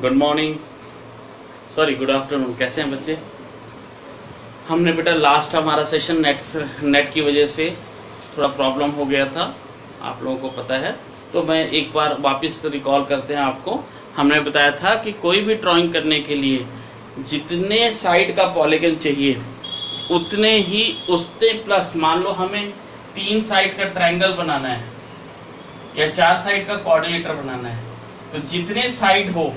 Good morning, sorry good afternoon. कैसे हैं बच्चे? हमने बेटा लास्ट हमारा सेशन नेट की वजह से थोड़ा प्रॉब्लम हो गया था, आप लोगों को पता है। तो मैं एक बार वापस रिकॉल करते हैं आपको। हमने बताया था कि कोई भी ड्राइंग करने के लिए जितने साइड का पॉलीगन चाहिए उतने ही उससे प्लस, मान लो हमें 3 साइड का ट्रायंगल बनाना है या 4 साइड का क्वाड्रिलेटर बनाना है, तो जितने साइड हो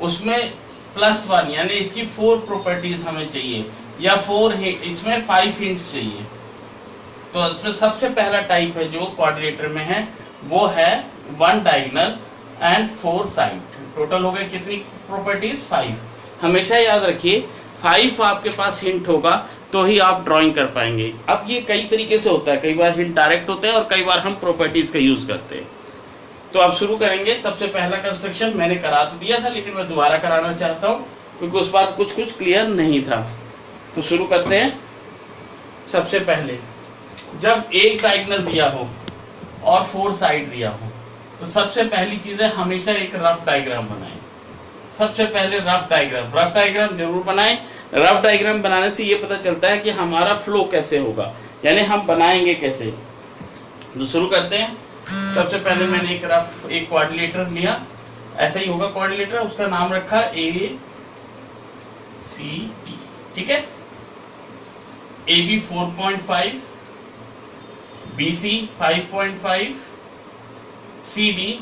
उसमें +1 यानी इसकी 4 प्रॉपर्टीज हमें चाहिए, या 4 इसमें 5 हिंट्स चाहिए। तो इसमें सबसे पहला टाइप है जो क्वाड्रिलेटर में है वो है 1 डायगोनल एंड 4 साइड। टोटल हो गए कितनी प्रॉपर्टीज? 5। हमेशा याद रखिए 5 आपके पास हिंट होगा तो ही आप ड्राइंग कर पाएंगे। अब ये कई तरीके से होता है, कई बार हिंट डायरेक्ट होते हैं और कई बार हम प्रॉपर्टीज का यूज करते हैं। तो अब शुरू करेंगे। सबसे पहला कंस्ट्रक्शन मैंने करा तो दिया था, लेकिन मैं दोबारा कराना चाहता हूँ क्योंकि उस बार कुछ क्लियर नहीं था। तो शुरू करते हैं। सबसे पहले जब एक डायगोनल दिया हो और 4 साइड दिया हो तो सबसे पहली चीज है हमेशा एक रफ डायग्राम बनाएं। सबसे पहले रफ डायग्राम जरूर बनाएं। रफ डायग्राम बनाने से ये पता चलता है कि हमारा फ्लो कैसे होगा, यानी हम बनाएंगे कैसे। तो शुरू करते हैं। सबसे पहले मैंने एक क्वाड्रिलेटर लिया, ऐसा ही होगा क्वाड्रिलेटर, उसका नाम रखा ACD, ठीक है। AB 4.5, BC 5.5, CD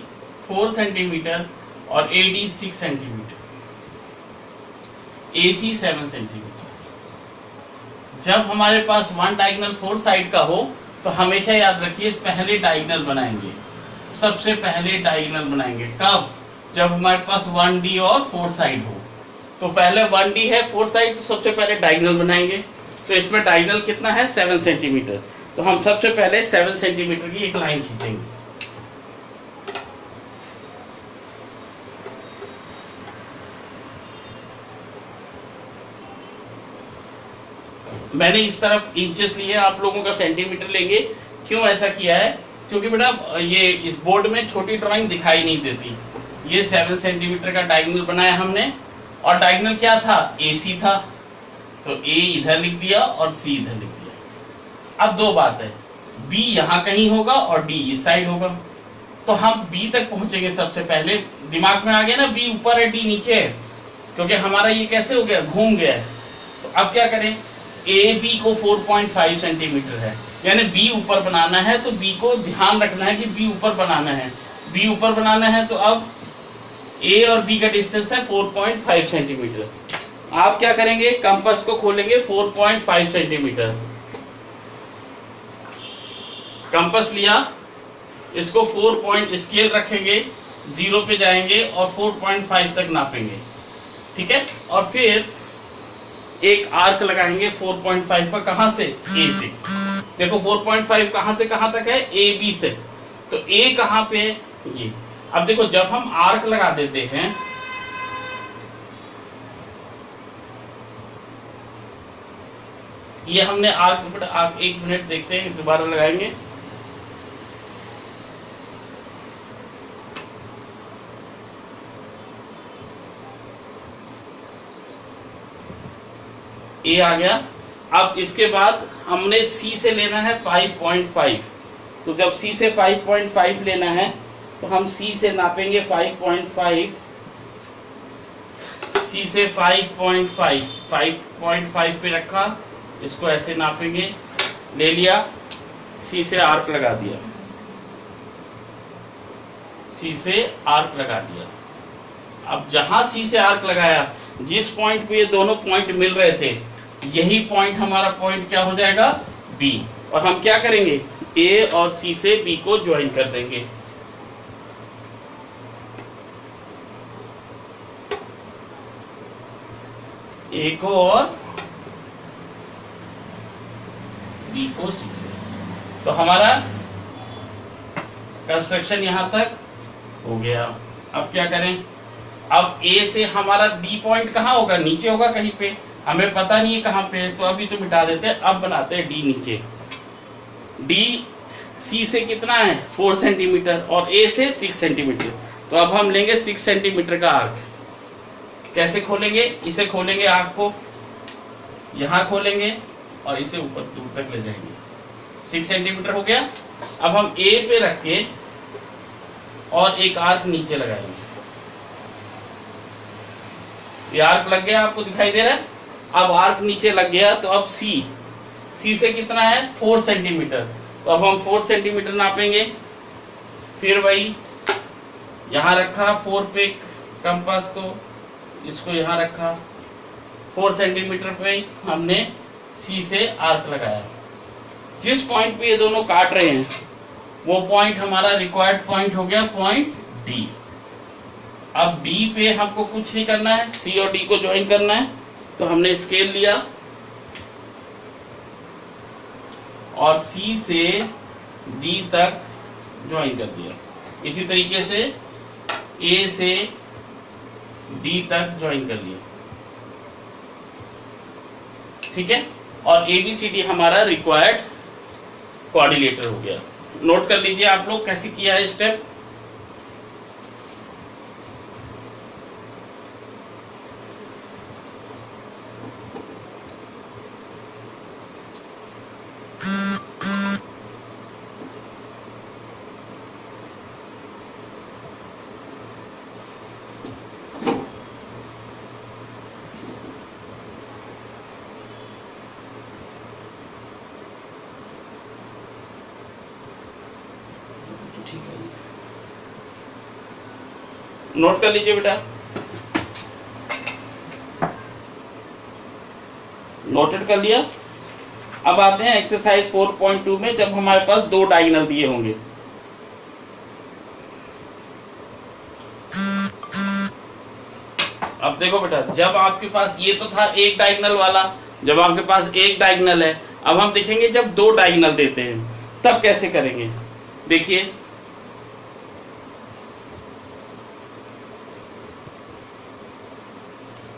4 सेंटीमीटर और AD 6 सेंटीमीटर, AC 7 सेंटीमीटर। जब हमारे पास 1 डायगोनल 4 साइड का हो तो हमेशा याद रखिए पहले डायगोनल बनाएंगे। सबसे पहले डायगोनल बनाएंगे कब? जब हमारे पास 1D और 4 साइड हो। तो पहले 1D है 4 साइड, तो सबसे पहले डायगोनल बनाएंगे। तो इसमें डायगोनल कितना है? 7 सेंटीमीटर। तो हम सबसे पहले 7 सेंटीमीटर की एक लाइन खींचेंगे। मैंने इस तरफ इंचेस लिए, आप लोगों का सेंटीमीटर लेंगे। क्यों ऐसा किया है? क्योंकि बेटा ये इस बोर्ड में छोटी ड्राइंग दिखाई नहीं देती। ये 7 सेंटीमीटर का डायगोनल बनाया हमने, और डायगोनल क्या था? AC था, तो A इधर लिख दिया और C इधर लिख दिया। अब दो बात है, B यहाँ कहीं होगा और D इस साइड होगा। तो हम B तक पहुंचेंगे। सबसे पहले दिमाग में आ गया ना, B ऊपर है D नीचे है, क्योंकि हमारा ये कैसे हो गया? घूम गया है। तो अब क्या करें? AB को 4.5 सेंटीमीटर है, यानी B ऊपर बनाना है, तो B को ध्यान रखना है कि B ऊपर बनाना है। B ऊपर बनाना है तो अब A और B का डिस्टेंस है 4.5 सेंटीमीटर। आप क्या करेंगे? कंपास को खोलेंगे 4.5 सेंटीमीटर। कंपास लिया, इसको 4 पॉइंट स्केल रखेंगे, 0 पे जाएंगे और 4.5 तक नापेंगे, ठीक है। और फिर एक आर्क लगाएंगे 4.5 का। कहां से? A से। देखो 4.5 कहां से कहां तक है? AB से। तो A कहां पे है? ये। अब देखो जब हम आर्क लगा देते हैं, ये हमने आर्क, आप 1 मिनट देखते हैं, दोबारा लगाएंगे। A आ गया। अब इसके बाद हमने C से लेना है 5.5। तो जब C से 5.5 लेना है तो हम C से नापेंगे 5.5। C से 5.5 पे रखा, इसको ऐसे नापेंगे, ले लिया, C से आर्क लगा दिया, C से आर्क लगा दिया। अब जहां C से आर्क लगाया, जिस पॉइंट पे ये दोनों पॉइंट मिल रहे थे, यही पॉइंट हमारा पॉइंट क्या हो जाएगा? B। और हम क्या करेंगे? A और C से B को ज्वाइन कर देंगे। A को और B को C से। तो हमारा कंस्ट्रक्शन यहां तक हो गया। अब क्या करें? अब A से हमारा D पॉइंट कहाँ होगा? नीचे होगा कहीं पे, हमें पता नहीं है कहाँ पे, तो अभी तो मिटा देते हैं। अब बनाते हैं D नीचे। D C से कितना है? 4 सेंटीमीटर और A से 6 सेंटीमीटर। तो अब हम लेंगे 6 सेंटीमीटर का आर्क। कैसे खोलेंगे? इसे खोलेंगे, आर्क को यहां खोलेंगे और इसे ऊपर दूर तक ले जाएंगे। 6 सेंटीमीटर हो गया। अब हम ए पे रख के और एक आर्क नीचे लगाएंगे। ये आर्क लग गया, आपको दिखाई दे रहा है। अब आर्क नीचे लग गया तो अब सी से कितना है? 4 सेंटीमीटर। तो अब हम 4 सेंटीमीटर नापेंगे। फिर वही यहां रखा 4 पे कंपास को, इसको यहां रखा 4 सेंटीमीटर पे हमने सी से आर्क लगाया। जिस पॉइंट पे ये दोनों काट रहे हैं वो पॉइंट हमारा रिक्वायर्ड पॉइंट हो गया, पॉइंट डी। अब डी पे हमको कुछ नहीं करना है, सी और डी को ज्वाइन करना है। तो हमने स्केल लिया और सी से डी तक ज्वाइन कर दिया। इसी तरीके से ए से डी तक ज्वाइन कर लिया। ठीक है, और ABCD हमारा रिक्वायर्ड कोऑर्डिनेटर हो गया। नोट कर लीजिए आप लोग कैसे किया है स्टेप। नोट कर लीजिए बेटा, नोटेड कर लिया। अब आते हैं एक्सरसाइज 4.2 में, जब हमारे पास 2 डायगोनल दिए होंगे। अब देखो बेटा, जब आपके पास ये तो था एक डायगोनल वाला, जब आपके पास एक डायगोनल है, अब हम देखेंगे जब 2 डायगोनल देते हैं तब कैसे करेंगे। देखिए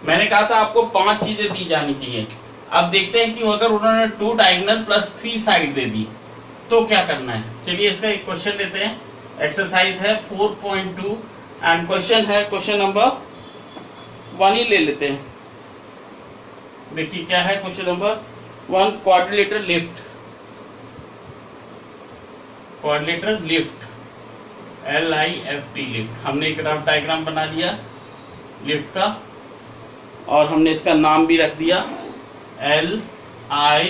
मैंने कहा था आपको 5 चीजें दी जानी चाहिए। अब देखते हैं कि अगर उन्होंने 2 डायगोनल प्लस 3 साइड दे दी तो क्या करना है। चलिए इसका एक क्वेश्चन लेते हैं। एक्सरसाइज है 4.2 एंड क्वेश्चन है क्वेश्चन नंबर 1 ही ले लेते हैं। देखिए क्या है question number 1, quadrilateral lift. Quadrilateral lift LIFT lift. हमने एक रफ डायग्राम बना लिया लिफ्ट का और हमने इसका नाम भी रख दिया LIFT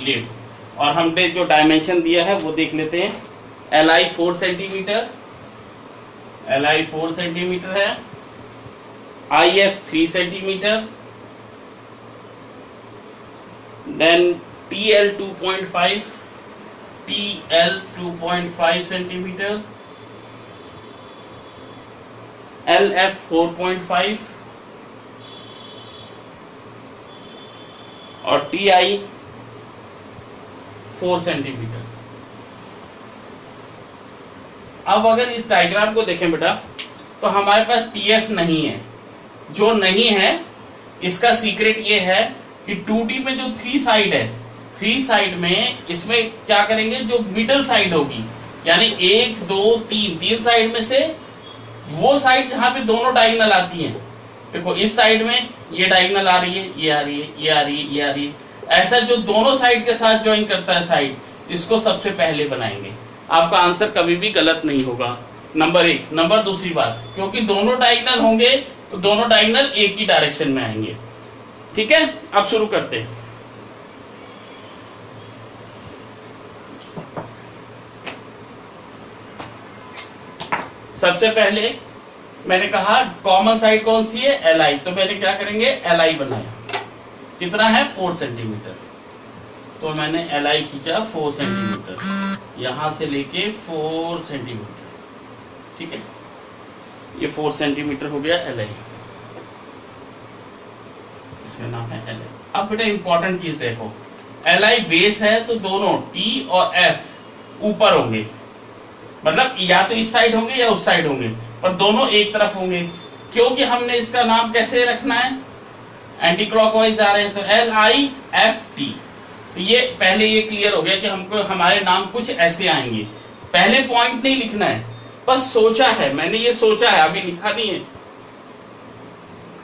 लिफ्ट। और हमने जो डायमेंशन दिया है वो देख लेते हैं। LI 4 सेंटीमीटर, LI 4 सेंटीमीटर है। IF 3 centimetre, then TL 2.5, TL 2.5 centimetre, LF 4.5 और TI 4 सेंटीमीटर। अब अगर इस डायग्राम को देखें बेटा तो हमारे पास TF नहीं है। जो नहीं है इसका सीक्रेट ये है कि 2D में जो 3 साइड है, 3 साइड में इसमें क्या करेंगे, जो मिडल साइड होगी यानी 1 2 3 साइड में से वो साइड जहां पे दोनों डायगोनल आती हैं। देखो इस साइड में ये डायगोनल आ रही है, ये आ रही है, ये आ रही है, ये आ रही है। ऐसा जो दोनों साइड के साथ ज्वाइन करता है साइड, इसको सबसे पहले बनाएंगे। आपका आंसर कभी भी गलत नहीं होगा। नंबर 1। नंबर दूसरी बात, क्योंकि दोनों डायगोनल होंगे तो दोनों डायगोनल एक ही डायरेक्शन में आएंगे। ठीक है, अब शुरू करते हैं। सबसे पहले मैंने कहा कॉमन साइड कौन सी है, LI। तो पहले क्या करेंगे, LI बनाया। कितना है, 4 सेंटीमीटर। तो मैंने LI खींचा 4 सेंटीमीटर, यहां से लेके 4 सेंटीमीटर। ठीक है, ये 4 सेंटीमीटर हो गया LI, इसका नाम है LI। अब बेटा इंपॉर्टेंट चीज देखो, LI बेस है तो दोनों T और F ऊपर होंगे, मतलब या तो इस साइड होंगे या उस साइड होंगे, पर दोनों एक तरफ होंगे। क्योंकि हमने इसका नाम कैसे रखना है, एंटी क्लॉकवाइज जा रहे हैं तो LIFT। तो ये पहले ये क्लियर हो गया कि हमको हमारे नाम कुछ ऐसे आएंगे। पहले पॉइंट नहीं लिखना है, बस सोचा है मैंने, ये सोचा है, अभी लिखा नहीं है।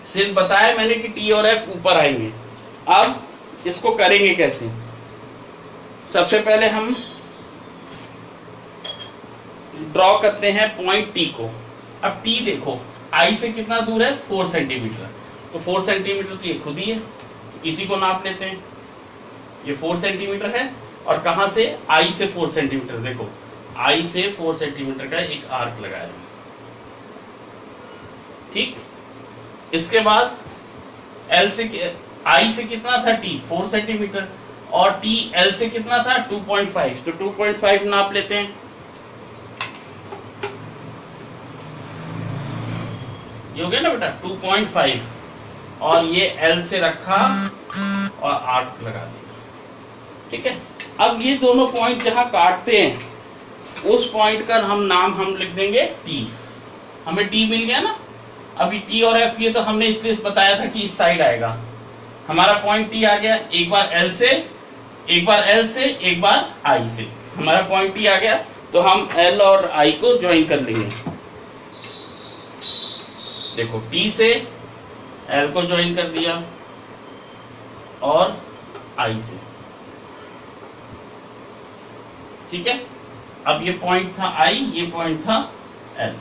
सिर्फ बताया मैंने कि टी और एफ ऊपर आएंगे। अब इसको करेंगे कैसे? सबसे पहले हम ड्रॉ करते हैं पॉइंट टी को। अब टी देखो आई से कितना दूर है, 4 सेंटीमीटर। तो 4 सेंटीमीटर तो ये खुद ही है, इसी को नाप लेते हैं। ये 4 सेंटीमीटर है और कहां से, आई से 4 सेंटीमीटर। देखो आई से 4 सेंटीमीटर का एक आर्क लगाया, ठीक। इसके बाद एल से, आई से कितना था टी, 4 सेंटीमीटर, और टी एल से कितना था 2.5। तो 2.5 नाप लेते हैं। ये हो गया ना बेटा 2.5, और ये एल से रखा और आर्क लगा दिया, ठीक है। अब ये दोनों पॉइंट जहां काटते हैं उस पॉइंट का हम लिख देंगे टी। हमें टी मिल गया ना। अभी टी और एफ ये तो हमने इसलिए बताया था कि इस साइड आएगा। हमारा पॉइंट टी आ गया, एक बार एल से, एक बार एल से, एक बार आई से। हमारा पॉइंट टी आ गया, तो हम एल और आई को ज्वाइन कर लेंगे। देखो टी से एल को ज्वाइन कर दिया और आई से, ठीक है। अब ये पॉइंट था आई, ये पॉइंट था एल।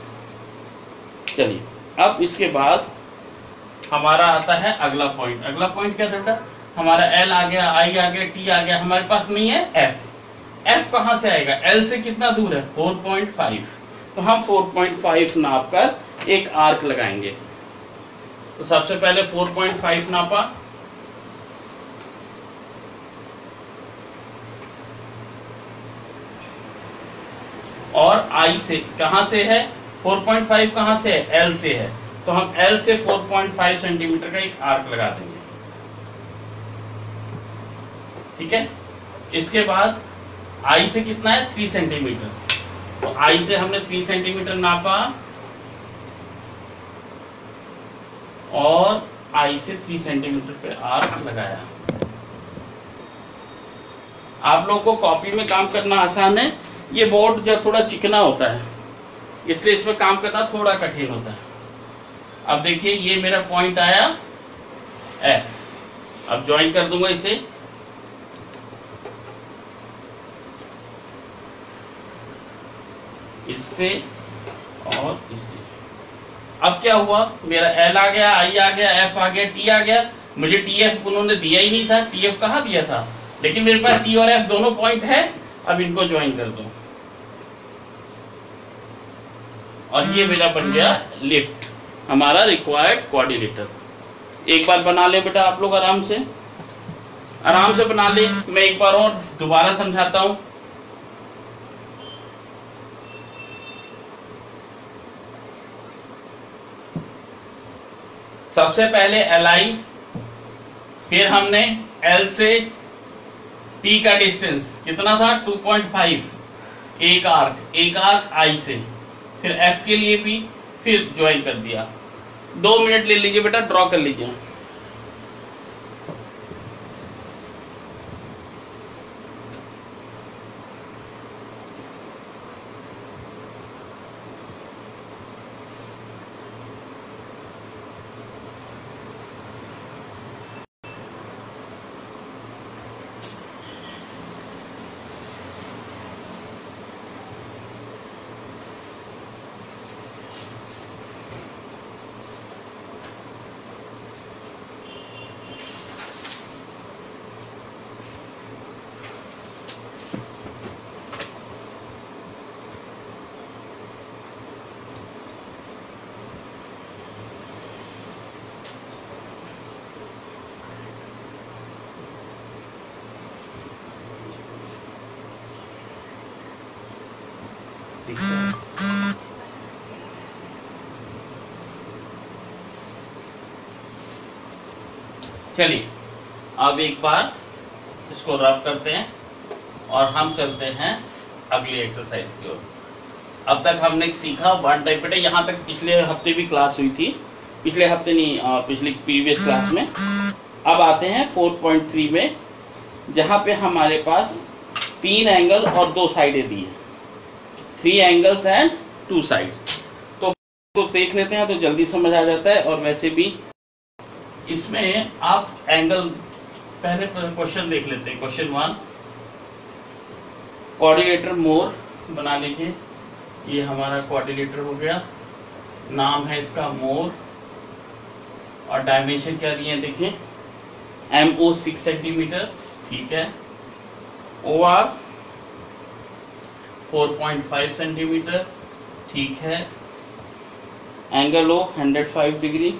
चलिए अब इसके बाद हमारा आता है अगला पॉइंट। अगला पॉइंट क्या था बेटा, हमारा एल आ गया, आई आ गया, टी आ गया, हमारे पास नहीं है एफ। एफ कहां से आएगा, एल से कितना दूर है, 4.5। तो हम 4.5 नाप कर एक आर्क लगाएंगे। तो सबसे पहले 4.5 नापा, और आई से कहां से है, 4.5 कहां से है, एल से है। तो हम एल से 4.5 सेंटीमीटर का एक आर्क लगा देंगे, ठीक है। इसके बाद आई से कितना है, 3 सेंटीमीटर। तो आई से हमने 3 सेंटीमीटर नापा और आई से 3 सेंटीमीटर पे आर्क लगाया। आप लोगों को कॉपी में काम करना आसान है, ये बोर्ड जो थोड़ा चिकना होता है इसलिए इसमें काम करना थोड़ा कठिन होता है। अब देखिए ये मेरा पॉइंट आया एफ। अब ज्वाइन कर दूंगा इसे, इससे और इससे। अब क्या हुआ, मेरा एल आ गया, आई आ गया, एफ आ गया, टी आ गया। मुझे टी एफ उन्होंने दिया ही नहीं था, टी एफ कहाँ दिया था, लेकिन मेरे पास टी और एफ दोनों पॉइंट है। अब इनको ज्वाइन कर दो और ये मेरा बन गया लिफ्ट, हमारा रिक्वायर्ड कोऑर्डिनेटर। एक बार बना ले बेटा आप लोग, आराम से बना ले। मैं एक बार और दोबारा समझाता हूं। सबसे पहले एल आई, फिर हमने एल से टी का डिस्टेंस कितना था 2.5, एक आर्क आई से, फिर एफ के लिए भी फिर ज्वाइन कर दिया। 2 मिनट ले लीजिए बेटा, ड्रॉ कर लीजिए। चलिए अब एक बार इसको रब करते हैं और हम चलते हैं अगली एक्सरसाइज की ओर। अब तक हमने सीखा वन टाइप बेटा, यहाँ तक पिछले हफ्ते भी क्लास हुई थी, पिछले हफ्ते नहीं पिछली प्रीवियस क्लास में। अब आते हैं 4.3 में, जहाँ पे हमारे पास 3 एंगल और 2 साइडें दी है, 3 एंगल्स एंड 2 साइड्स। तो देख लेते हैं तो जल्दी समझ आ जाता है, और वैसे भी इसमें आप एंगल, पहले क्वेश्चन देख लेते हैं। क्वेश्चन 1, कोऑर्डिनेटर मोर बना लीजिए। ये हमारा कोऑर्डिनेटर हो गया, नाम है इसका मोर, और डायमेंशन क्या दिए हैं देखिए, MO 6 सेंटीमीटर, ठीक है, OR 4.5 सेंटीमीटर, ठीक है, angle O 105 degree,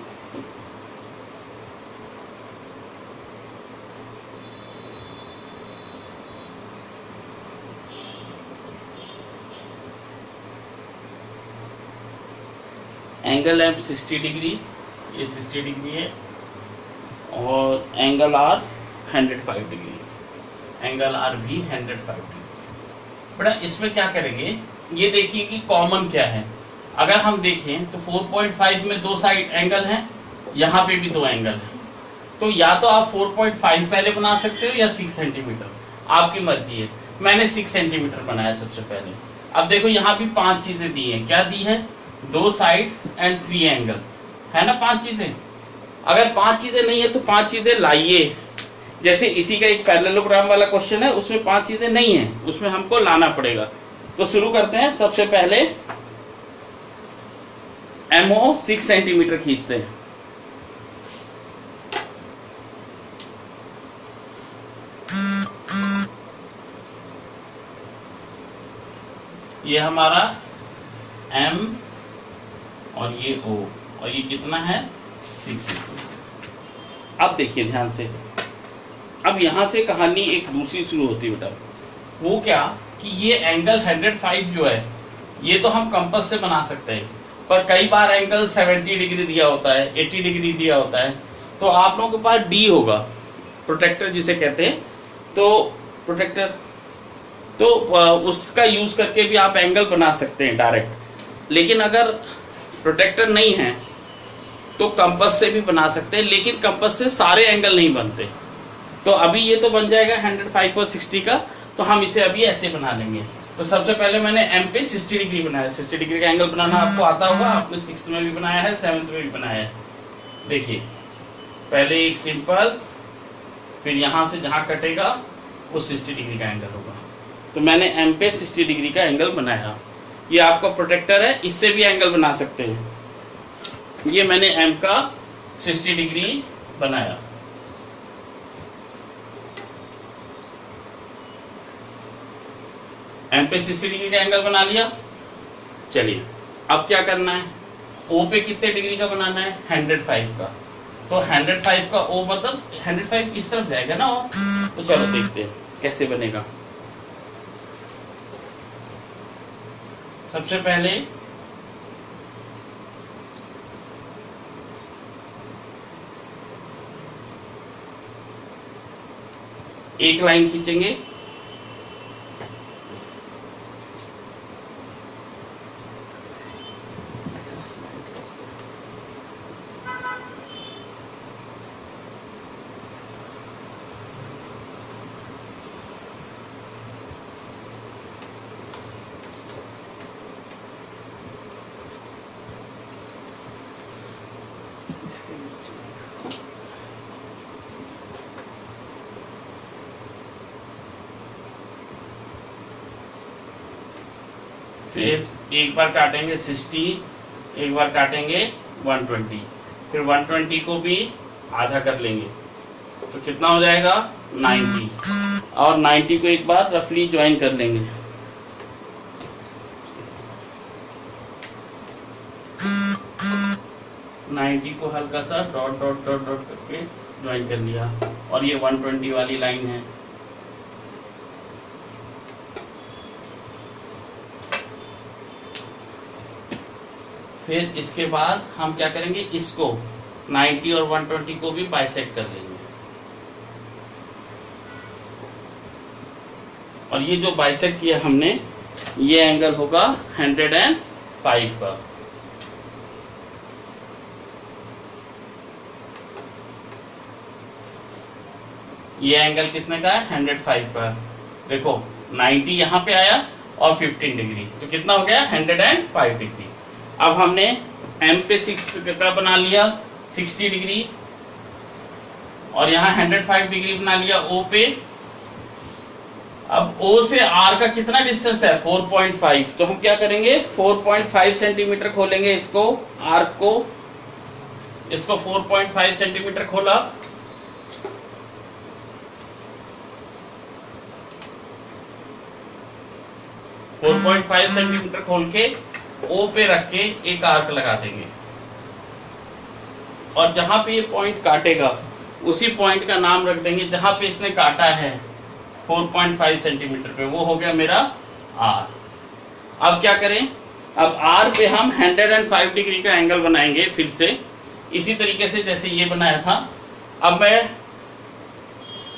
angle M 60 degree, ये 60 डिग्री है, और angle R 105 degree, angle R भी 105 डिग्री। बड़ा इसमें क्या करेंगे, ये देखिए कि कॉमन क्या है। अगर हम देखें तो 4.5 में दो साइड एंगल हैं, यहाँ पे भी दो एंगल हैं, तो या तो आप 4.5 पहले बना सकते हो या 6 सेंटीमीटर, आपकी मर्जी है। मैंने 6 सेंटीमीटर बनाया सबसे पहले। अब देखो यहाँ भी 5 चीजें दी हैं, क्या दी है, 2 साइड एंड 3 एंगल, है ना 5 चीजें। अगर 5 चीजें नहीं है तो 5 चीजें लाइए। जैसे इसी का एक पैरेललोग्राम वाला क्वेश्चन है, उसमें 5 चीजें नहीं है, उसमें हमको लाना पड़ेगा। तो शुरू करते हैं। सबसे पहले MO 6 सेंटीमीटर खींचते हैं। ये हमारा M और ये O, और ये कितना है 6 सेंटीमीटर। अब देखिए ध्यान से, अब यहां से कहानी एक दूसरी शुरू होती है बेटा। वो क्या कि ये एंगल 105 जो है, ये तो हम कंपास से बना सकते हैं, पर कई बार एंगल 70 डिग्री दिया होता है, 80 डिग्री दिया होता है, तो आप लोगों के पास D होगा, प्रोटेक्टर जिसे कहते हैं। तो प्रोटेक्टर, तो उसका यूज करके भी आप एंगल बना सकते हैं डायरेक्ट। लेकिन अगर प्रोटेक्टर नहीं है तो कंपास से भी बना सकते हैं, लेकिन कंपास से सारे एंगल नहीं बनते। तो अभी ये तो बन जाएगा 105 और 60 का, तो हम इसे अभी ऐसे बना लेंगे। तो सबसे पहले मैंने M पे 60 डिग्री बनाया। 60 डिग्री का एंगल बनाना आपको आता होगा, आपने 6th में भी बनाया है, 7th में भी बनाया है। देखिए पहले एक सिंपल, फिर यहां से जहां कटेगा वो 60 डिग्री का एंगल होगा। तो मैंने M पे 60 डिग्री का एंगल बनाया। ये आपका प्रोटेक्टर है, इससे भी एंगल बना सकते हैं। ये मैंने M का 60 डिग्री बनाया। M पे 60 डिग्री का एंगल बना लिया। चलिए अब क्या करना है, O पे कितने डिग्री का बनाना है, 105 का। तो 105 का O मतलब 105 इस तरफ जाएगा ना O। तो चलो देखते हैं कैसे बनेगा। सबसे पहले एक लाइन खींचेंगे, फिर एक बार काटेंगे 60, एक बार काटेंगे 120, फिर 120 को भी आधा कर लेंगे, तो कितना हो जाएगा 90, और 90 को एक बार रफली ज्वाइन कर लेंगे। को हल्का सा डॉट डॉट डॉट डॉट करके ज्वाइन कर लिया, और ये 120 वाली लाइन है। फिर इसके बाद हम क्या करेंगे, इसको 90 और 120 को भी बाइसेक्ट कर लेंगे, और ये जो बाइसेक्ट किया हमने, ये एंगल होगा 105 का। ये एंगल कितने का है, 105 का। देखो 90 यहाँ पे आया और 15 डिग्री, तो कितना हो गया 105 डिग्री। अब हमने M पे 6 का बना लिया 60 डिग्री, और यहाँ 105 डिग्री बना लिया O पे। अब O से R का कितना डिस्टेंस है 4.5, तो हम क्या करेंगे 4.5 सेंटीमीटर खोलेंगे इसको, आर्क को, इसको 4.5 सेंटीमीटर खोला, फोर 4.5 सेंटीमीटर खोल के O पे रख के एक आर्क लगा देंगे और जहां पे ये पॉइंट काटेगा उसी पॉइंट का नाम रख देंगे जहां पे इसने काटा है 4.5 सेंटीमीटर पे, वो हो गया मेरा R। अब क्या करें, अब R पे हम 105 डिग्री का एंगल बनाएंगे फिर से इसी तरीके से जैसे ये बनाया था। अब मैं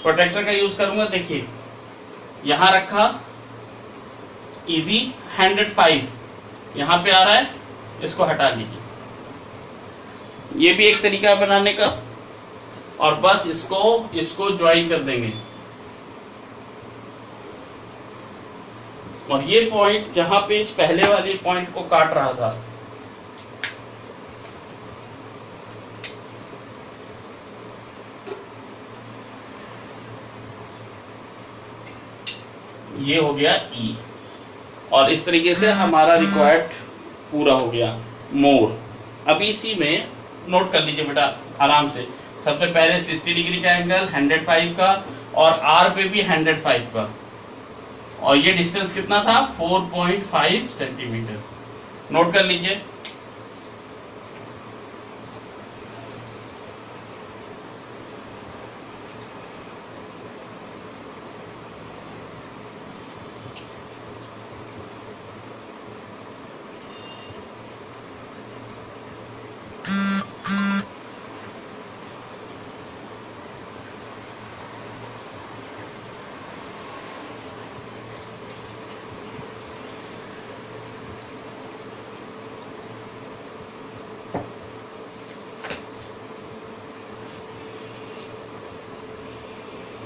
प्रोटेक्टर का यूज करूंगा, देखिए यहां रखा, इजी 105 यहां पे आ रहा है, इसको हटा लीजिए, ये भी एक तरीका है बनाने का। और बस इसको ज्वाइन कर देंगे और ये पॉइंट जहां पे इस पहले वाले पॉइंट को काट रहा था, ये हो गया E। और इस तरीके से हमारा रिक्वायर्ड पूरा हो गया मोर। अब इसी में नोट कर लीजिए बेटा आराम से, सबसे पहले 60 डिग्री का एंगल 105 का और R पे भी 105 का, और ये डिस्टेंस कितना था 4.5 सेंटीमीटर, नोट कर लीजिए।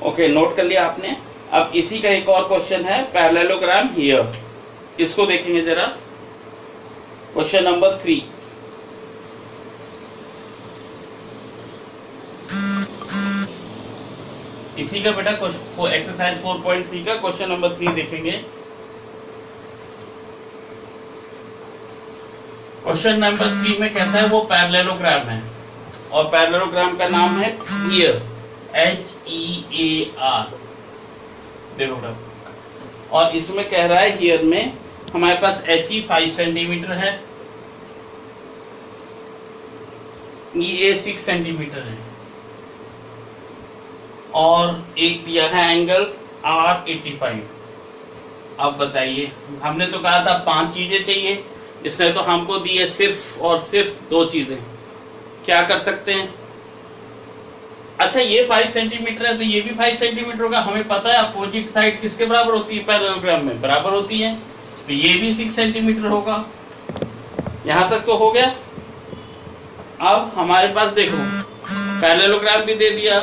ओके, नोट कर लिया आपने। अब इसी का एक और क्वेश्चन है, पैरेललोग्राम हियर, इसको देखेंगे जरा, क्वेश्चन नंबर 3। इसी का बेटा एक्सरसाइज 4.3 का क्वेश्चन नंबर 3 देखेंगे। क्वेश्चन नंबर 3 में कहता है वो पैरेललोग्राम है और पैरेललोग्राम का नाम है हियर, HEAR, देखो बेटा। और इसमें कह रहा है हियर में हमारे पास HE 5 सेंटीमीटर है, EA 6 सेंटीमीटर है और एक दिया है एंगल R 85। अब बताइए, हमने तो कहा था 5 चीजें चाहिए, इसने तो हमको दी है सिर्फ और सिर्फ 2 चीजें। क्या कर सकते हैं, अच्छा ये 5 सेंटीमीटर है तो ये भी 5 सेंटीमीटर होगा, हमें पता है अपोजिट साइड किसके बराबर होती है, पैरेललोग्राम में बराबर होती है, तो ये भी 6 सेंटीमीटर होगा। यहां तक तो हो गया। अब हमारे पास देखो पैरेललोग्राम भी दे दिया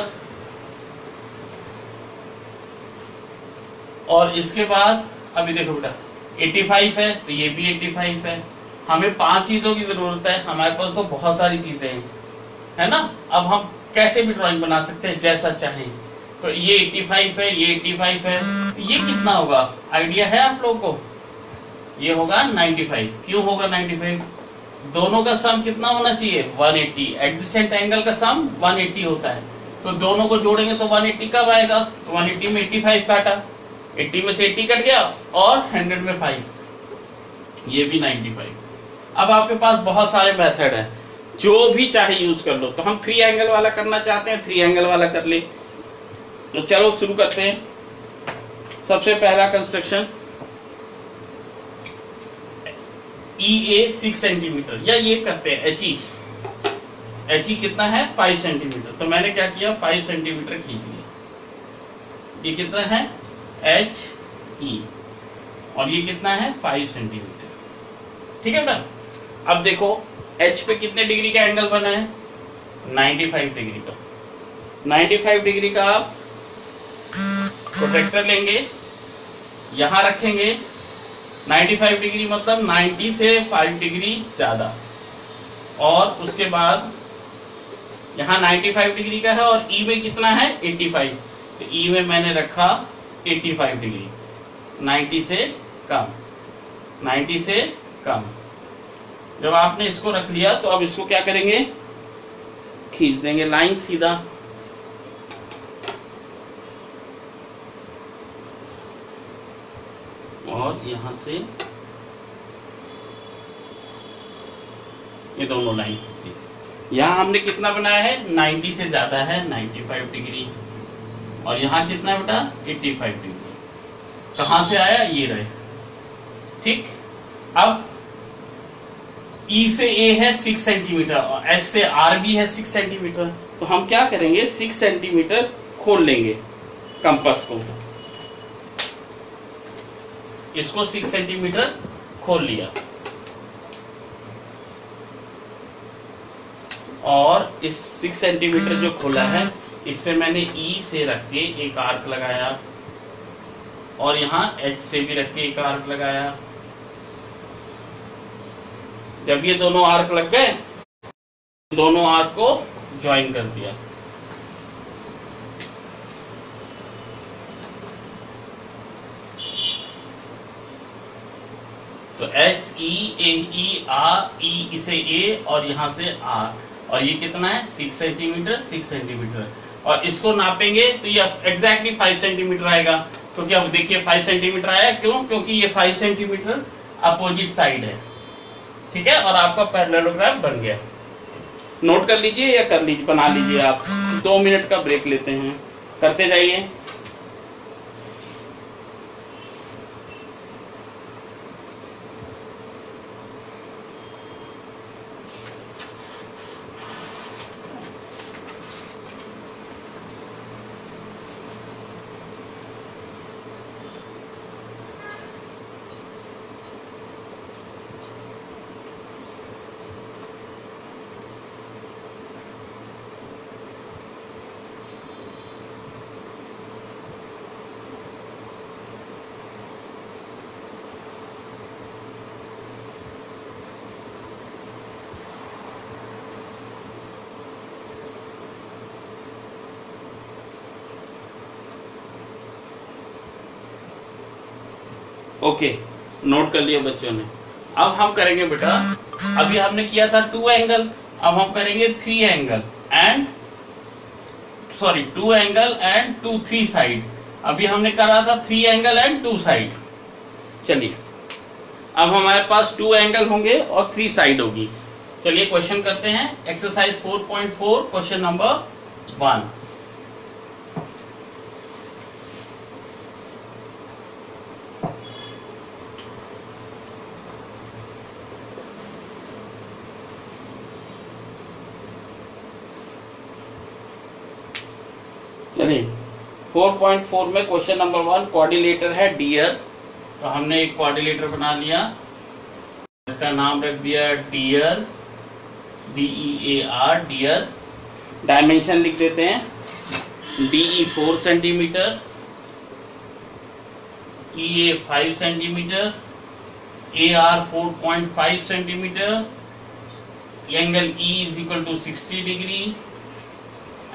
और इसके बाद अभी देखो बेटा 85 है तो ये भी 85 है। हमें 5 चीजों की जरूरत है, हमारे पास तो बहुत सारी चीजें हैं, है ना। अब हम कैसे भी ड्राइंग बना सकते हैं जैसा चाहें, तो ये 85 है, ये 85 है, ये कितना होगा आइडिया है आप लोगों को, ये होगा 95। क्यों होगा 95, दोनों का सम कितना होना चाहिए 180, एडजेसेंट एंगल का सम 180 होता है, तो दोनों को जोड़ेंगे तो 180 कब आएगा, तो 180 में 85 काटा, 80 में से 80 कट गया और 100 में 5, ये भी 95। अब आपके पास बहुत सारे मेथड है, जो भी चाहे यूज कर लो। तो हम 3 एंगल वाला करना चाहते हैं, 3 एंगल वाला कर ले। तो चलो शुरू करते हैं। सबसे पहला कंस्ट्रक्शन EA 6 सेंटीमीटर, या ये करते हैं HE कितना है 5 सेंटीमीटर। तो मैंने क्या किया 5 सेंटीमीटर खींच लिया, ये कितना है HE और ये कितना है 5 सेंटीमीटर, ठीक है ना। अब देखो H पे कितने डिग्री का एंगल बना है 95 डिग्री का। 95 डिग्री का आप प्रोटेक्टर लेंगे, यहां रखेंगे। 95 डिग्री मतलब 90 से 5 डिग्री ज्यादा, और उसके बाद यहाँ 95 डिग्री का है और ई में कितना है 85, तो ई में मैंने रखा 85 डिग्री, 90 से कम, 90 से कम। जब आपने इसको रख लिया तो अब इसको क्या करेंगे, खींच देंगे लाइन सीधा, और यहां से ये दोनों लाइन खींच दी। यहां हमने कितना बनाया है, 90 से ज्यादा है 95 डिग्री, और यहां कितना है बेटा 85 डिग्री। कहां से आया, ये रहे, ठीक। अब ई से ए है 6 सेंटीमीटर और एच से आर भी है 6 सेंटीमीटर, तो हम क्या करेंगे 6 सेंटीमीटर खोल लेंगे कंपास को, इसको 6 सेंटीमीटर खोल लिया, और इस 6 सेंटीमीटर जो खोला है इससे मैंने ई से रख के एक आर्क लगाया, और यहाँ एच से भी रख के एक आर्क लगाया। जब ये दोनों आर्क लग गए, दोनों आर्क को ज्वाइन कर दिया। तो एच ई आर, ई इसे ए और यहां से आर, और ये कितना है 6 सेंटीमीटर, 6 सेंटीमीटर, और इसको नापेंगे तो ये एग्जैक्टली 5 सेंटीमीटर आएगा, क्योंकि अब देखिए 5 सेंटीमीटर आया, क्यों, क्योंकि ये 5 सेंटीमीटर अपोजिट साइड है, ठीक है, और आपका पैरेललोग्राम बन गया। नोट कर लीजिए या कर लीजिए, बना लीजिए आप, 2 मिनट का ब्रेक लेते हैं, करते जाइए। ओके, नोट कर लिया बच्चों ने। अब हम करेंगे बेटा, अभी हमने किया था 2 एंगल, अब हम करेंगे 3 angle and 2 angle and 3 side. अभी हमने करा था 3 एंगल एंड 2 साइड। चलिए अब हमारे पास 2 एंगल होंगे और 3 साइड होगी। चलिए क्वेश्चन करते हैं, एक्सरसाइज 4.4 क्वेश्चन नंबर 1। चलिए 4.4 में क्वेश्चन नंबर 1 कोऑर्डिनेटर है डियर, तो हमने एक कोऑर्डिनेटर बना लिया, इसका नाम रख दिया डियर, DEAR डियर। डायमेंशन लिख देते हैं, DE 4 centimetre, EA 5 centimetre, AR 4.5 centimetre, angle E is equal to 60 degree,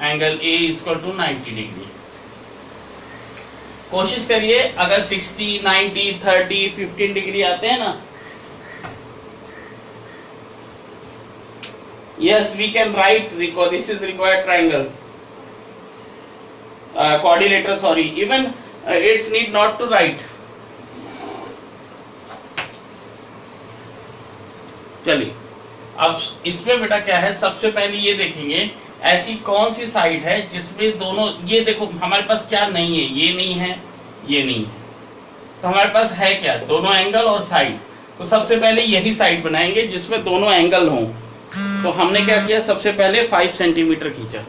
angle A is equal to 90 degree. कोशिश करिए अगर 60, 90, 30, 15 डिग्री आते हैं ना, yes we can write, this is required triangle, coordinator, sorry, even it's need not to write। चलिए अब इसमें बेटा क्या है, सबसे पहले ये देखेंगे ऐसी कौन सी साइड है जिसमें दोनों, ये देखो हमारे पास क्या नहीं है, ये नहीं है, ये नहीं है, तो हमारे पास है क्या, दोनों एंगल और साइड। तो सबसे पहले यही साइड बनाएंगे जिसमें दोनों एंगल हों। तो हमने क्या किया, सबसे पहले 5 सेंटीमीटर खींचा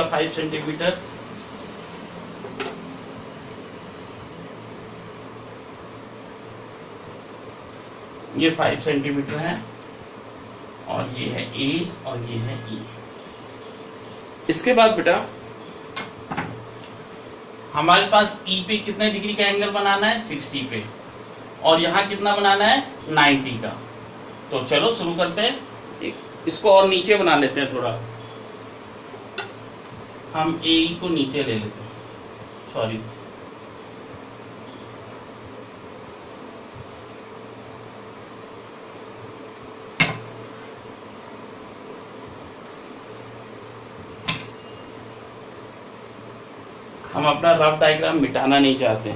5 सेंटीमीटर, ये 5 सेंटीमीटर है, और ये है A और ये है E। इसके बाद बेटा हमारे पास E पे कितने डिग्री का एंगल बनाना है, 60 पे, और यहाँ कितना बनाना है, 90 का। तो चलो शुरू करते हैं, इसको और नीचे बना लेते हैं थोड़ा, हम ए को नीचे ले लेते हैं, सॉरी हम अपना रफ डायग्राम मिटाना नहीं चाहते।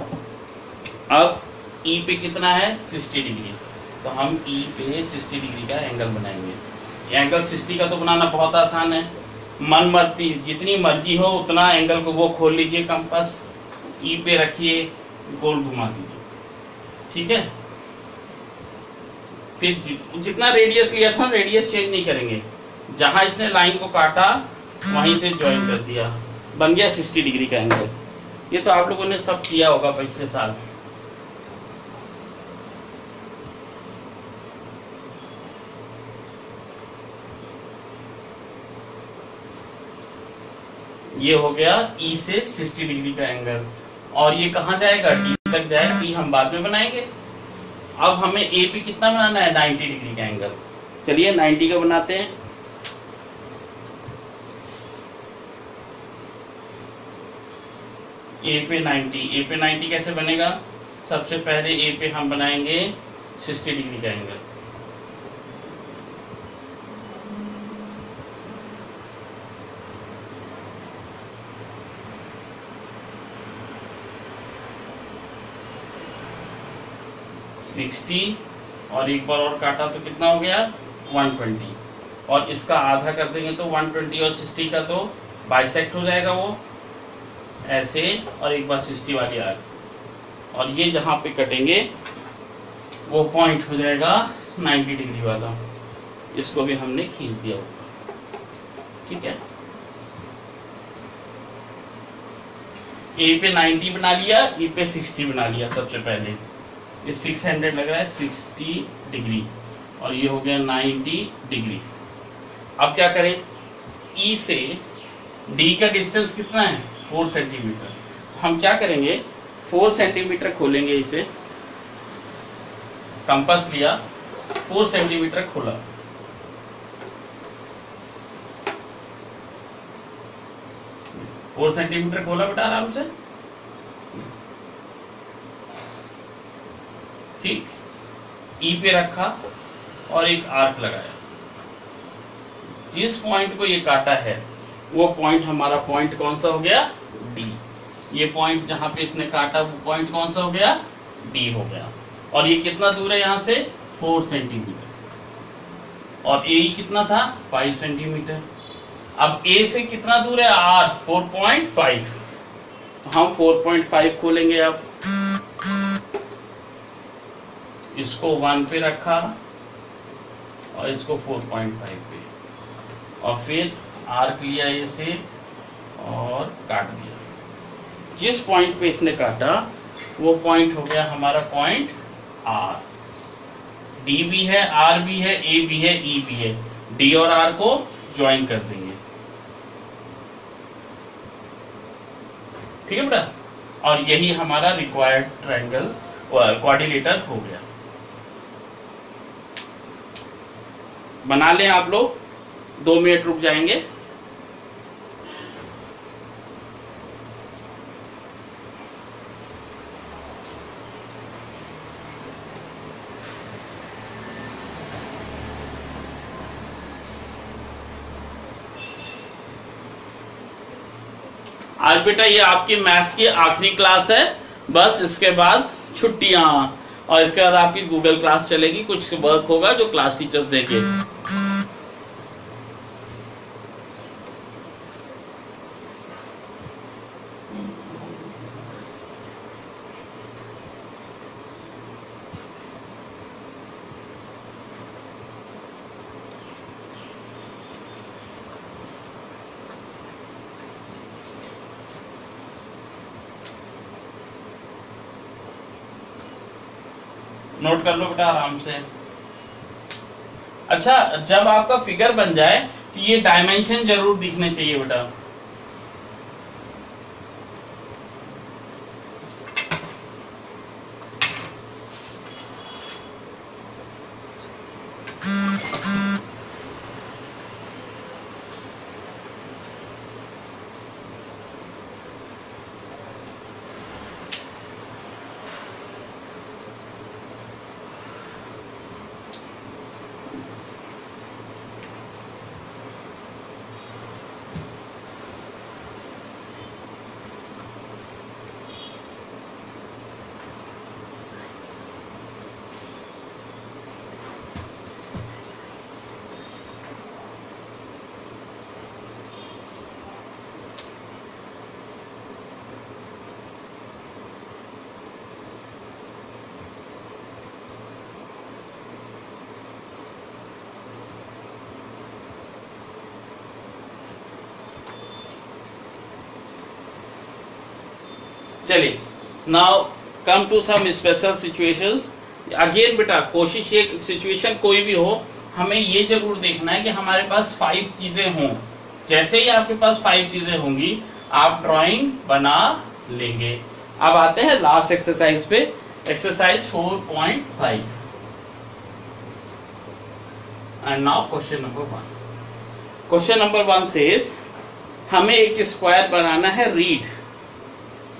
अब ई पे कितना है 60 डिग्री, तो हम ई पे 60 डिग्री का एंगल बनाएंगे। एंगल 60 का तो बनाना बहुत आसान है, मन मर्जी जितनी मर्जी हो उतना एंगल को वो खोल लीजिए, कंपास ई पे रखिए, गोल घुमा दीजिए, ठीक है। फिर जितना रेडियस लिया था रेडियस चेंज नहीं करेंगे, जहां इसने लाइन को काटा वहीं से ज्वाइन कर दिया, बन गया 60 डिग्री का एंगल। ये तो आप लोगों ने सब किया होगा पिछले साल। ये हो गया ई से 60 डिग्री का एंगल, और ये कहाँ जाएगा डी तक जाएगा, डी हम बाद में बनाएंगे। अब हमें ए पे कितना बनाना है 90 डिग्री का एंगल, चलिए 90 का बनाते हैं। ए पे 90 कैसे बनेगा, सबसे पहले ए पे हम बनाएंगे 60 डिग्री का एंगल। और एक बार और काटा तो कितना हो गया 120, और इसका आधा कर देंगे तो 120 और 60 का तो बाइसेक्ट हो जाएगा वो ऐसे, और एक बार 60 वाली आर्क, और ये जहां पे कटेंगे वो पॉइंट हो जाएगा 90 डिग्री वाला, इसको भी हमने खींच दिया ऊपर, ठीक है। ए पे 90 बना लिया, ई पे 60 बना लिया। सबसे पहले ये 600 लग रहा है 60 डिग्री, और ये हो गया 90 डिग्री। अब क्या करें, ई से डी का डिस्टेंस कितना है 4 सेंटीमीटर। हम क्या करेंगे 4 सेंटीमीटर खोलेंगे, इसे कंपास लिया 4 सेंटीमीटर खोला, फोर सेंटीमीटर खोला बेटा आराम से, ठीक। ई पे रखा और एक आर्क लगाया, जिस पॉइंट को ये काटा है वो पॉइंट हमारा पॉइंट कौन सा हो गया डी। ये पॉइंट जहां पे इसने काटा वो पॉइंट कौन सा हो गया डी हो गया। और ये कितना दूर है यहां से 4 सेंटीमीटर, और ए कितना था 5 सेंटीमीटर। अब ए से कितना दूर है आर 4.5, तो हम 4.5 खोलेंगे। अब इसको 1 पे रखा और इसको 4.5 पे, और फिर आर्क लिया ये से और काट दिया। जिस पॉइंट पे इसने काटा वो पॉइंट हो गया हमारा पॉइंट आर। डी भी है, आर भी है, ए भी है, ई भी है। डी और आर को ज्वाइन कर देंगे, ठीक है बेटा। और यही हमारा रिक्वायर्ड ट्रायंगल क्वाड्रिलेटरल हो गया। बना लें आप लोग, 2 मिनट रुक जाएंगे। आज बेटा ये आपकी मैथ्स की आखिरी क्लास है, बस इसके बाद छुट्टियां, और इसके बाद आपकी गूगल क्लास चलेगी। कुछ वर्क होगा जो क्लास टीचर्स देंगे। नोट कर लो बेटा आराम से। अच्छा, जब आपका फिगर बन जाए तो ये डायमेंशन जरूर दिखने चाहिए बेटा। चलिए now come to some special situations. Again बेटा कोशिश, ये सिचुएशन कोई भी हो, हमें ये जरूर देखना है कि हमारे पास 5 चीजें हों। जैसे ही आपके पास 5 चीजें होंगी आप ड्राइंग बना लेंगे। अब आते हैं लास्ट एक्सरसाइज पे, exercise 4.5 and now question number 1। Question number 1 says हमें एक स्क्वायर बनाना है, रीड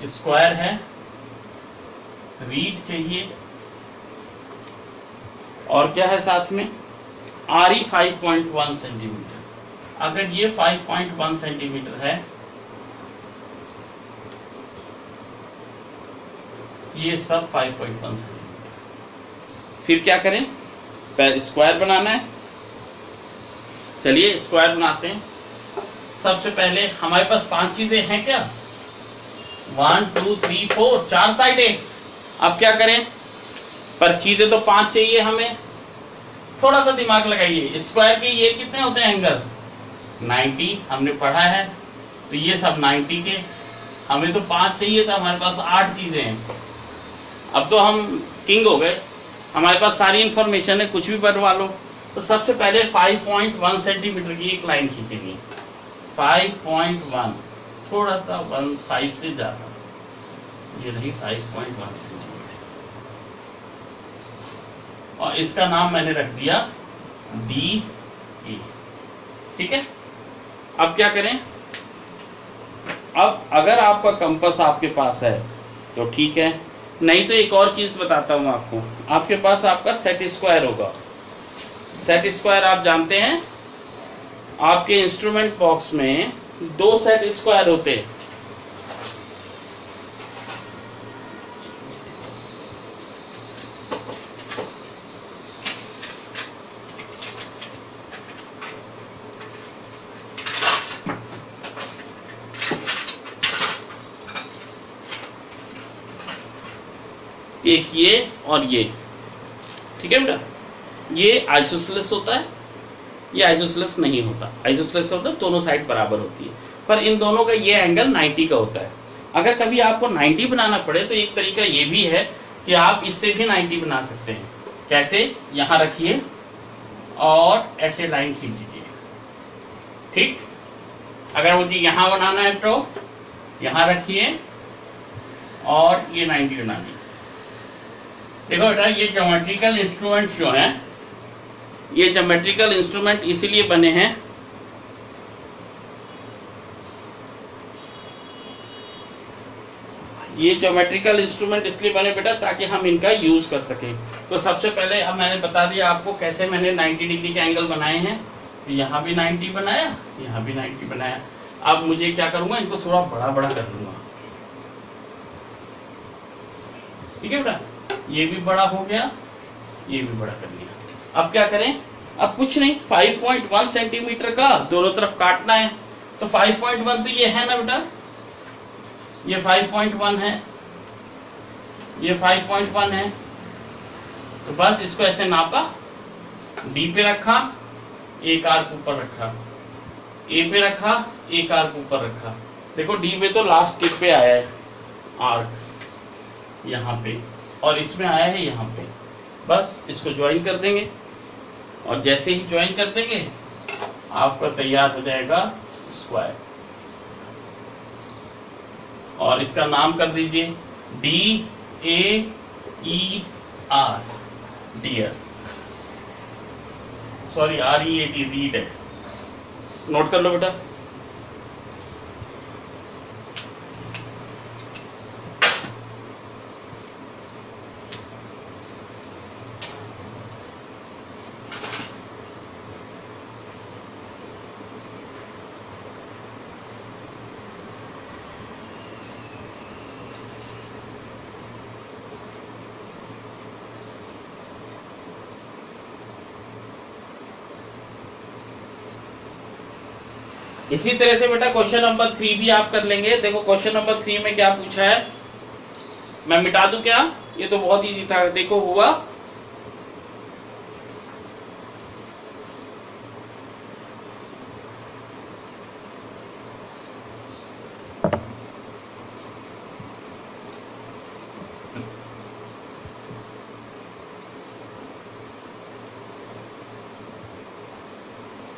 स्क्वायर है, रीड चाहिए, और क्या है साथ में आरी 5.1 सेंटीमीटर। अगर ये 5.1 सेंटीमीटर है, ये सब 5.1 सेंटीमीटर, फिर क्या करें, पहले स्क्वायर बनाना है। चलिए स्क्वायर बनाते हैं। सबसे पहले हमारे पास 5 चीजें हैं क्या, 1 2 3 4, 4 साइड है। अब क्या करें, पर चीजें तो 5 चाहिए हमें। थोड़ा सा दिमाग लगाइए, स्क्वायर के ये कितने होते हैं एंगल, 90 हमने पढ़ा है, तो ये सब 90 के, हमें तो 5 चाहिए था, हमारे पास 8 चीजें हैं। अब तो हम किंग हो गए, हमारे पास सारी इंफॉर्मेशन है, कुछ भी बनवा लो। तो सबसे पहले 5.1 सेंटीमीटर की एक लाइन खींचेंगे, 5.1, थोड़ा सा 1.5 से ज्यादा, ये रही 5.1 सेंटीमीटर, और इसका नाम मैंने रख दिया डी ए। ठीक है, अब क्या करें, अब अगर आपका कंपास आपके पास है तो ठीक है, नहीं तो एक और चीज बताता हूं आपको। आपके पास आपका सेट स्क्वायर होगा। सेट स्क्वायर आप जानते हैं, आपके इंस्ट्रूमेंट बॉक्स में 2 सेट स्क्वायर होते हैं। एक ये और ये, ठीक है बेटा, ये आइसोसेलेस होता है, ये आइसोसेलेस नहीं होता। आइसोसेलेस होता है दोनों साइड बराबर होती है, पर इन दोनों का ये एंगल 90 का होता है। अगर कभी आपको 90 बनाना पड़े तो एक तरीका ये भी है कि आप इससे भी 90 बना सकते हैं। कैसे, यहां रखिए और ऐसे लाइन खींच दीजिए। ठीक, अगर मुझे यहां बनाना है तो यहां रखिए और ये 90 बना दीजिए। देखो बेटा, ये ज्योमेट्रिकल इंस्ट्रूमेंट जो हैं, ये ज्योमेट्रिकल इंस्ट्रूमेंट इसीलिए बने हैं, ये ज्योमेट्रिकल इंस्ट्रूमेंट इसलिए बने बेटा ताकि हम इनका यूज कर सकें। तो सबसे पहले अब मैंने बता दिया आपको कैसे मैंने 90 डिग्री के एंगल बनाए हैं। तो यहाँ भी 90 बनाया, यहाँ भी 90 बनाया। अब मुझे क्या करूंगा, इनको थोड़ा बड़ा बड़ा कर दूंगा। ठीक है बेटा, ये भी बड़ा हो गया, ये भी बड़ा कर लिया। अब क्या करें, अब कुछ नहीं, 5.1 सेंटीमीटर का दोनों तरफ काटना है। तो 5.1 तो ये है ना बेटा, ये 5.1 है, ये 5.1 है। तो बस इसको ऐसे नापा, डी पे रखा, एक आर्क ऊपर रखा, ए पे रखा, एक आर्क ऊपर रखा। देखो डी पे तो लास्ट टिप पे आया है आर्क यहाँ पे, और इसमें आया है यहाँ पे। बस इसको ज्वाइन कर देंगे, और जैसे ही ज्वाइन कर देंगे आपका तैयार हो जाएगा स्क्वायर। और इसका नाम कर दीजिए DAER, dear, sorry READ, read है, नोट कर लो बेटा। इसी तरह से बेटा क्वेश्चन नंबर 3 भी आप कर लेंगे। देखो क्वेश्चन नंबर 3 में क्या पूछा है, मैं मिटा दूं क्या, ये तो बहुत इजी था। देखो हुआ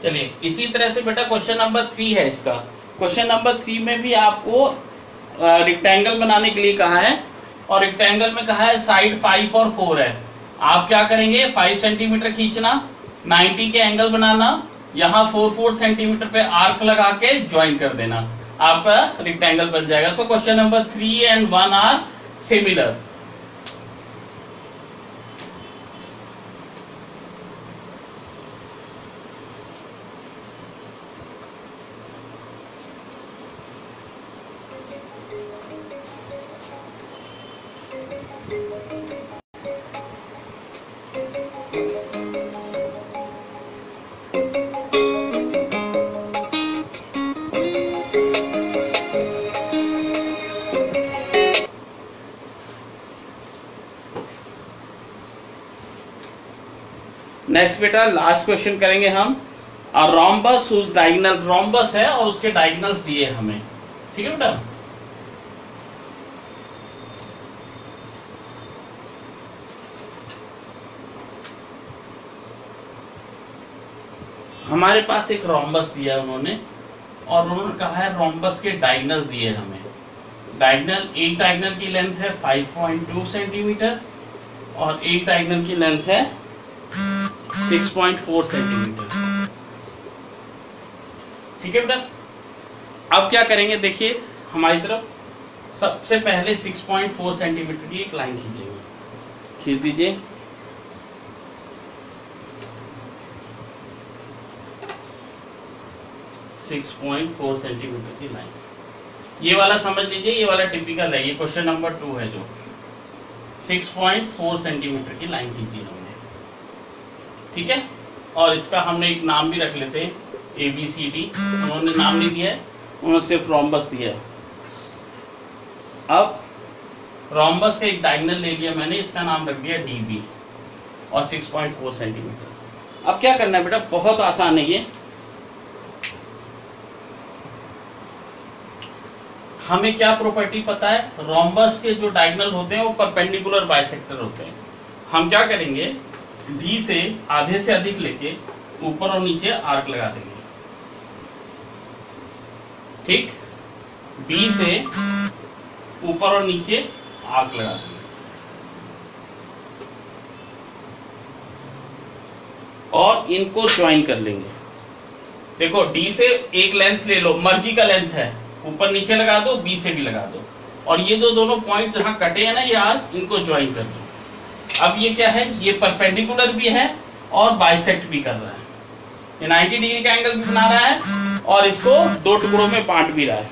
चलिए इसी तरह से बेटा क्वेश्चन नंबर 3 है इसका। क्वेश्चन नंबर 3 में भी आपको रेक्टेंगल बनाने के लिए कहा है, और रेक्टेंगल में कहा है साइड 5 और 4 है। आप क्या करेंगे, 5 सेंटीमीटर खींचना, 90 के एंगल बनाना, यहाँ 4 सेंटीमीटर पे आर्क लगा के ज्वाइन कर देना, आपका रेक्टेंगल बन जाएगा। So question number 3 and 1 are similar. Next बेटा लास्ट क्वेश्चन करेंगे हम। और रोम्बस हुज डायगोनल, रोम्बस है और उसके डायगोनल्स दिए हमें, ठीक है बेटा। हमारे पास एक रोम्बस दिया उन्होंने, और उन्होंने कहा है रोम्बस के डायगोनल दिए हमें। डायगोनल, एक डायगोनल की लेंथ है 5.2 सेंटीमीटर और एक डायगोनल की लेंथ है 6.4 सेंटीमीटर, ठीक है बेटा। अब क्या करेंगे, देखिए हमारी तरफ सबसे पहले 6.4 सेंटीमीटर की एक लाइन खींचेंगे, खींच दीजिए। सिक्स 6.4 सेंटीमीटर की लाइन, ये वाला समझ लीजिए, ये वाला टिपिकल है, ये क्वेश्चन नंबर 2 है जो 6.4 सेंटीमीटर की लाइन खींची हमने, ठीक है। और इसका हमने एक नाम भी रख लेते हैं, ABCD। उन्होंने नाम नहीं दिया है, उन्होंने सिर्फ रोम्बस दिया है। अब रोम्बस का एक डायगोनल ले लिया मैंने, इसका नाम रख दिया DB और 6.4 सेंटीमीटर। अब क्या करना है बेटा, बहुत आसान है ये। हमें क्या प्रॉपर्टी पता है, रोम्बस के जो डायगोनल होते हैं वो परपेंडिकुलर बाइसेक्टर होते हैं। हम क्या करेंगे, डी से आधे से अधिक लेके ऊपर और नीचे आर्क लगा देंगे, ठीक। बी से ऊपर और नीचे आर्क लगा देंगे, और इनको ज्वाइन कर लेंगे। देखो डी से एक लेंथ ले लो, मर्जी का लेंथ है, ऊपर नीचे लगा दो, बी से भी लगा दो, और ये जो दोनों पॉइंट जहां कटे हैं ना ये आर्क, इनको ज्वाइन कर दो। अब ये क्या है, ये परपेंडिकुलर भी है और बाइसेक्ट भी कर रहा है, ये 90 डिग्री का एंगल भी बना रहा है और इसको दो टुकड़ों में बांट भी रहा है।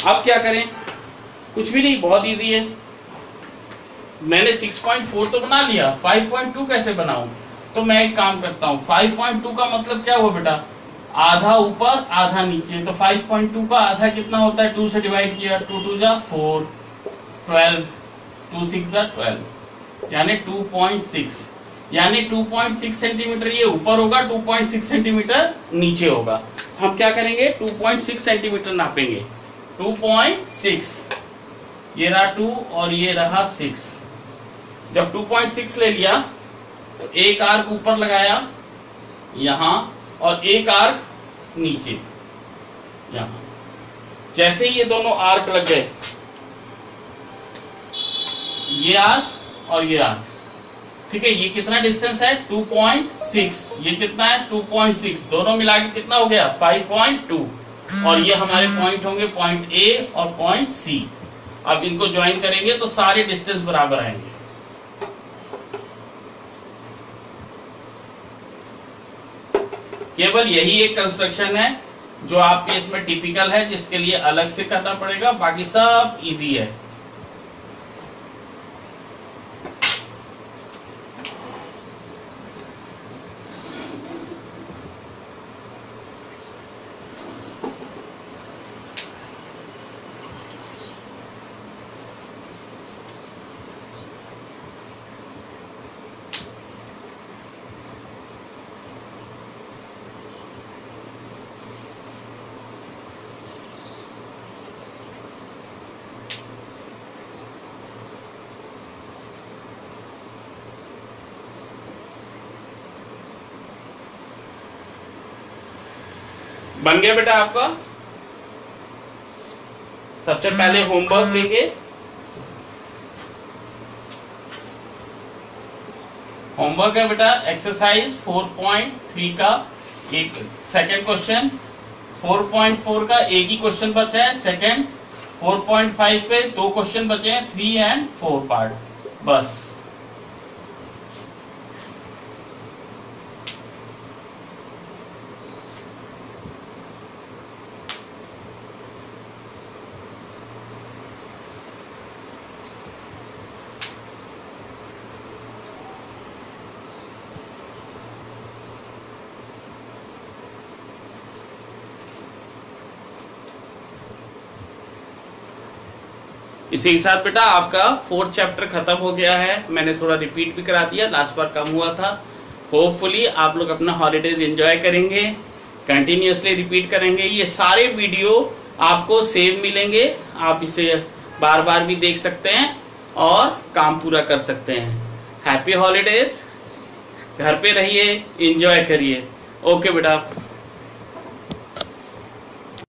अब क्या करें, कुछ भी नहीं, बहुत इजी है। मैंने 6.4 तो बना लिया, 5.2 कैसे बनाऊं, तो मैं एक काम करता हूं, 5.2 का मतलब क्या हुआ बेटा, आधा ऊपर आधा नीचे। तो 5.2 का आधा कितना होता है, 2 से डिवाइड किया, 2 2 जा 4, 12, 2 6 जा 12, यानी 2.6, यानी 2.6 सेंटीमीटर ये ऊपर होगा, 2.6 सेंटीमीटर नीचे होगा। हम क्या करेंगे, 2.6 सेंटीमीटर नापेंगे, 2.6, ये रहा 2 और ये रहा 6। जब 2.6 ले लिया तो एक आर्क ऊपर लगाया यहां और एक आर्क नीचे यहां। जैसे ही ये दोनों आर्क लग गए, ये आर्क और ये आर्क, ठीक है, ये कितना डिस्टेंस है 2.6, ये कितना है 2.6, दोनों मिला के कितना हो गया 5.2, और ये हमारे पॉइंट होंगे पॉइंट ए और पॉइंट सी। अब इनको ज्वाइन करेंगे तो सारे डिस्टेंस बराबर आएंगे। केवल यही एक कंस्ट्रक्शन है जो आपके इसमें टिपिकल है, जिसके लिए अलग से करना पड़ेगा, बाकी सब इजी है। बन गया बेटा आपका? सबसे पहले होमवर्क देखिए। होमवर्क है बेटा एक्सरसाइज 4.3 का एक सेकंड क्वेश्चन, 4.4 का एक ही क्वेश्चन बचा है सेकंड, 4.5 पे 2 क्वेश्चन बचे हैं 3 एंड 4 पार्ट बस। इसी के साथ बेटा आपका 4th चैप्टर खत्म हो गया है। मैंने थोड़ा रिपीट भी करा दिया, लास्ट बार कम हुआ था। होपफुली आप लोग अपना हॉलीडेज एंजॉय करेंगे, कंटिन्यूअसली रिपीट करेंगे। ये सारे वीडियो आपको सेव मिलेंगे, आप इसे बार बार भी देख सकते हैं और काम पूरा कर सकते हैं। हैप्पी हॉलीडेज, घर पे रहिए, एंजॉय करिए। ओके बेटा।